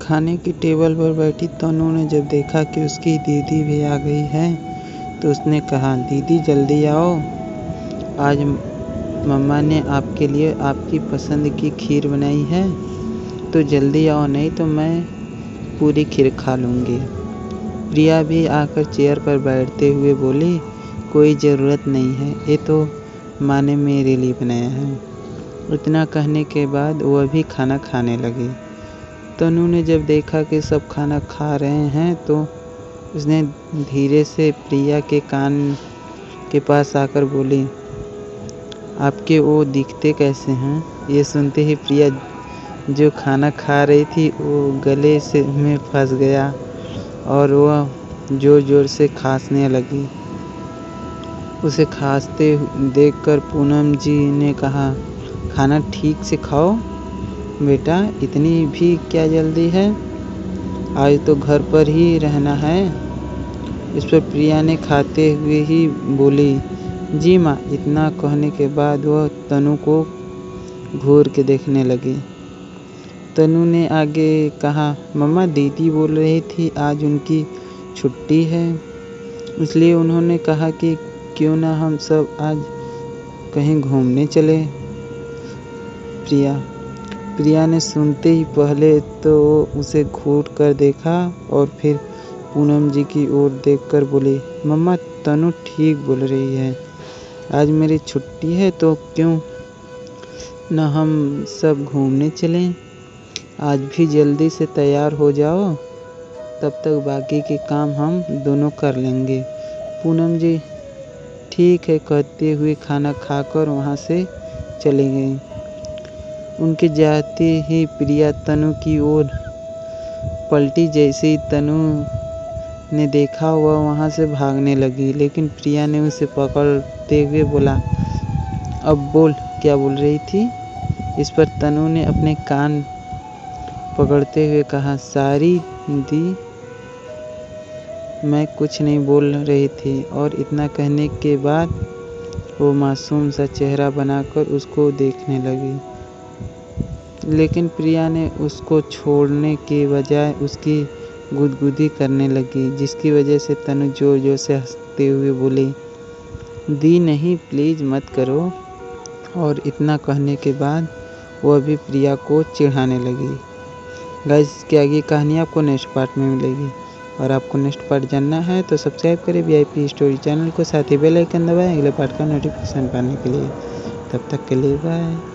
खाने की टेबल पर बैठी तनु ने जब देखा कि उसकी दीदी भी आ गई है तो उसने कहा, दीदी जल्दी आओ, आज मम्मा ने आपके लिए आपकी पसंद की खीर बनाई है, तो जल्दी आओ नहीं तो मैं पूरी खीर खा लूँगी। प्रिया भी आकर चेयर पर बैठते हुए बोली, कोई ज़रूरत नहीं है, ये तो माँ ने मेरे लिए बनाया है। इतना कहने के बाद वह भी खाना खाने लगी। तनु ने जब देखा कि सब खाना खा रहे हैं तो उसने धीरे से प्रिया के कान के पास आकर बोली, आपके वो दिखते कैसे हैं? ये सुनते ही प्रिया जो खाना खा रही थी वो गले से में फंस गया और वह ज़ोर ज़ोर से खांसने लगी। उसे खांसते देखकर पूनम जी ने कहा, खाना ठीक से खाओ बेटा, इतनी भी क्या जल्दी है, आज तो घर पर ही रहना है। इस पर प्रिया ने खाते हुए ही बोली, जी माँ। इतना कहने के बाद वह तनु को घूर के देखने लगी। तनु ने आगे कहा, मम्मा दीदी बोल रही थी आज उनकी छुट्टी है, इसलिए उन्होंने कहा कि क्यों ना हम सब आज कहीं घूमने चले। प्रिया ने सुनते ही पहले तो उसे घूर कर देखा और फिर पूनम जी की ओर देखकर बोली, मम्मा तनु ठीक बोल रही है, आज मेरी छुट्टी है तो क्यों न हम सब घूमने चलें। आज भी जल्दी से तैयार हो जाओ, तब तक बाकी के काम हम दोनों कर लेंगे। पूनम जी ठीक है कहते हुए खाना खाकर वहाँ से चली गई। उनके जाते ही प्रिया तनु की ओर पलटी। जैसे ही तनु ने देखा वह वहाँ से भागने लगी, लेकिन प्रिया ने उसे पकड़ते हुए बोला, अब बोल क्या बोल रही थी। इस पर तनु ने अपने कान पकड़ते हुए कहा, सारी दी, मैं कुछ नहीं बोल रही थी। और इतना कहने के बाद वो मासूम सा चेहरा बनाकर उसको देखने लगी, लेकिन प्रिया ने उसको छोड़ने के बजाय उसकी गुदगुदी करने लगी, जिसकी वजह से तनु जोर जोर से हंसते हुए बोली, दी नहीं प्लीज़ मत करो। और इतना कहने के बाद वह भी प्रिया को चिढ़ाने लगी। गाइस, इसकी आगे कहानी आपको नेक्स्ट पार्ट में मिलेगी और आपको नेक्स्ट पार्ट जानना है तो सब्सक्राइब करें VIP स्टोरी चैनल को, साथ ही बेल आइकन दबाएं अगले पार्ट का नोटिफिकेशन पाने के लिए। तब तक के लिए बाय।